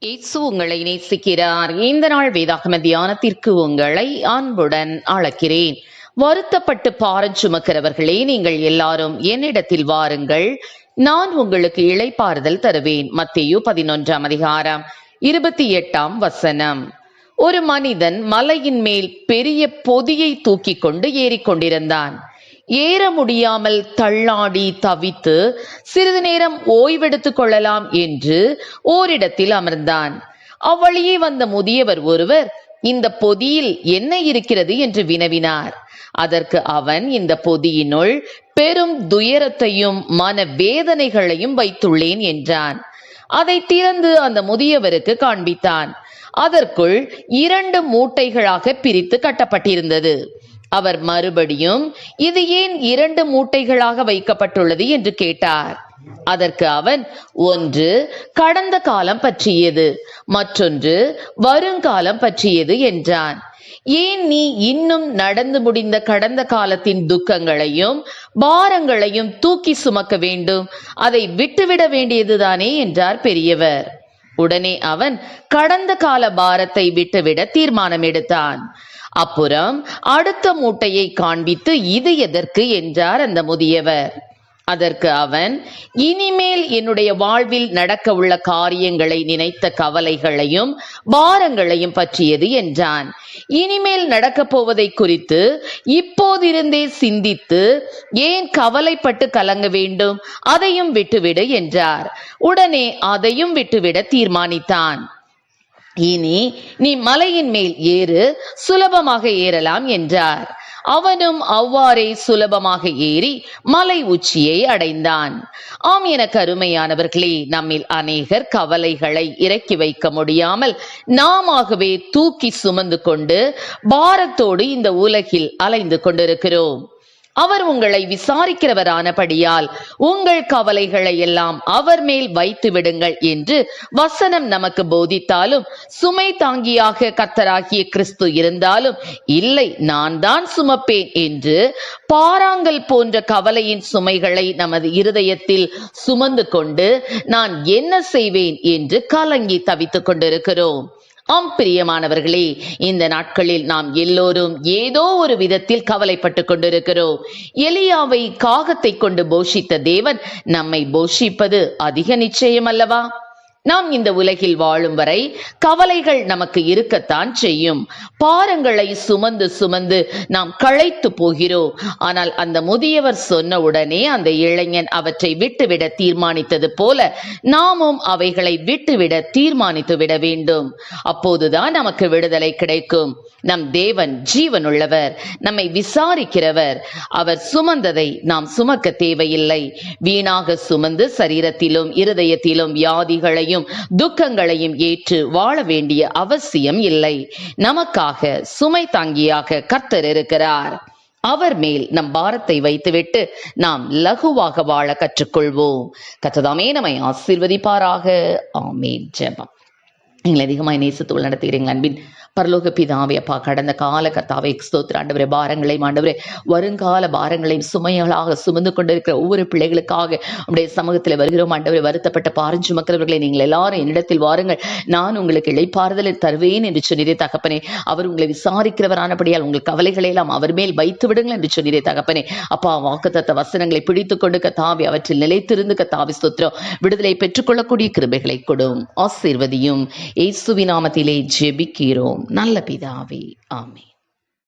இயேசு உங்களை நேசிக்கிறார். இந்த நாள் வேதாகம தியானத்திற்கு உங்களை அன்புடன் அழைக்கிறேன். வருத்தப்பட்டு பாரம் சுமக்கிறவர்களே, நீங்கள் எல்லாரும் என்னிடத்தில் வாருங்கள், நான் உங்களுக்கு இளைப்பாறுதல் தருவேன். மத்தேயு 11:28. ஒரு மனிதன் மலையின் மேல் பெரிய பொதியை தூக்கி கொண்டு ஏறிக்கொண்டிருந்தான். ஏற முடியாமல் தள்ளாடி தவித்து சிறிது நேரம் ஓய்வெடுத்துக் கொள்ளலாம் என்று ஓரிடத்தில் அமர்ந்தான். அவ்வழியே வந்த முதியவர் ஒருவர், இந்த பொதியில் என்ன இருக்கிறது என்று வினவினார். அதற்கு அவன், இந்த பொதியினுள் பெரும் துயரத்தையும் மன வேதனைகளையும் வைத்துள்ளேன் என்றான். அதை திறந்து அந்த முதியவருக்கு காண்பித்தான். அதற்குள் 2 மூட்டைகளாக பிரித்து கட்டப்பட்டிருந்தது. அவர் மறுபடியும், இது ஏன் 2 மூட்டைகளாக வைக்கப்பட்டுள்ளது என்று கேட்டார். அதற்கு அவன், ஒன்று கடந்த காலம் பற்றியது, மற்றொன்று வருங்காலம் பற்றியது என்றான். ஏன் நீ இன்னும் நடந்து முடிந்த கடந்த காலத்தின் துக்கங்களையும் பாரங்களையும் தூக்கி சுமக்க வேண்டும்? அதை விட்டுவிட வேண்டியதுதானே என்றார் பெரியவர். உடனே அவன் கடந்த கால பாரத்தை விட்டுவிட தீர்மானம் எடுத்தான். அப்புறம் அடுத்த மூட்டையை காண்பித்து, இது எதற்கு என்றார் அந்த முதியவர். அதற்கு அவன், இனிமேல் என்னுடைய வாழ்வில் நடக்க உள்ள காரியங்களை நினைத்த கவலைகளையும் பாரங்களையும் பற்றியது என்றான். இனிமேல் நடக்கப் போவதை குறித்து இப்போதிருந்தே சிந்தித்து ஏன் கவலைப்பட்டு கலங்க வேண்டும்? அதையும் விட்டுவிடு என்றார். உடனே அதையும் விட்டுவிட தீர்மானித்தான். இனி நீ மலையின் மேல் ஏறு, சுலபமாக ஏறலாம் என்றார். அவனும் அவ்வாறே சுலபமாக ஏறி மலை உச்சியை அடைந்தான். ஆம், எனக்கு அருமையானவர்களே, நம்மில் அநேகர் கவலைகளை இறக்கி வைக்க முடியாமல் நாமாகவே தூக்கி சுமந்து கொண்டு பாரத்தோடு இந்த உலகில் அலைந்து கொண்டிருக்கிறோம். அவர் உங்களை விசாரிக்கிறவரானபடியால் உங்கள் கவலைகளை எல்லாம் அவர் மேல் வைத்து விடுங்கள் என்று வசனம் நமக்கு போதித்தாலும், சுமை தாங்கியாக கர்த்தராகிய கிறிஸ்து இருந்தாலும், இல்லை நான் தான் சுமப்பேன் என்று பாறாங்கல் போன்ற கவலையின் சுமைகளை நமது இருதயத்தில் சுமந்து கொண்டு நான் என்ன செய்வேன் என்று கலங்கி தவித்துக் கொண்டிருக்கிறோம். ஆம் பிரியமானவர்களே, இந்த நாட்களில் நாம் எல்லோரும் ஏதோ ஒரு விதத்தில் கவலைப்பட்டு கொண்டிருக்கிறோம். எலியாவை காகத்தை கொண்டு போஷித்த தேவன் நம்மை போஷிப்பது அதிக நிச்சயம் அல்லவா? நாம் இந்த உலகில் வாழும் வரை கவலைகள் நமக்கு இருக்கத்தான் செய்யும். பாரங்களை சுமந்து சுமந்து நாம் களைத்து போகிறோம். ஆனால் அந்த முதியவர் சொன்ன உடனே அந்த இளைஞன் அவற்றை விட்டுவிட தீர்மானித்தது போல நாமும் அவைகளை விட்டுவிட தீர்மானித்து விட வேண்டும். அப்போதுதான் நமக்கு விடுதலை கிடைக்கும். நம் தேவன் ஜீவனுள்ளவர், நம்மை விசாரிக்கிறவர். அவர் சுமந்ததை நாம் சுமக்க தேவையில்லை. வீணாக சுமந்து சரீரத்திலும் இருதயத்திலும் வியாதிகளையும் துக்கங்களையும் ஏற்று வாழ வேண்டிய அவசியம் இல்லை. நமக்காக சுமை தாங்கியாக கர்த்தர் இருக்கிறார். அவர் மேல் நம் பாரத்தை வைத்துவிட்டு நாம் லகுவாக வாழ கற்றுக்கொள்வோம். கர்த்தர் நம்மை ஆசீர்வதிப்பாராக. ஆமென். ஜெபம். எங்களை அதிகமாய் நேசித்து நடத்துகிறீங்க அன்பின் பரலோக பிதாவே, அப்பா, கடந்த கால கர்த்தாவே ஸ்தோத்திரம் ஆண்டவரே. பாரங்களையும் ஆண்டவரே, வருங்கால பாரங்களையும் சுமைகளாக சுமந்து கொண்டிருக்கிற ஒவ்வொரு பிள்ளைகளுக்காக உடைய சமூகத்தில் வருகிறோம் ஆண்டவரே. வருத்தப்பட்ட பாரம் சுமக்கிறவர்களை நீங்கள் எல்லாரும் என்னிடத்தில் வாருங்கள், நான் உங்களுக்கு இளைப்பாறுதலை தருவேன் என்று சொன்னீரே தகப்பனே. அவர் உங்களை விசாரிக்கிறவரானபடியால் உங்கள் கவலைகளை எல்லாம் அவர் மேல் வைத்து விடுங்கள் என்று சொன்னீரே தகப்பனே. அப்பா, வாக்குத்தத்த வசனங்களை பிடித்துக் கொண்டு கர்த்தாவே அவற்றில் நிலைத்திருந்து கர்த்தாவே ஸ்தோத்திரம் விடுதலை பெற்றுக்கொள்ளக்கூடிய கிருபைகளை கொடும், ஆசீர்வதியும். இயேசுவின் நாமத்திலே ஜெபிக்கிறோம் நல்ல பிதாவே. ஆமென்.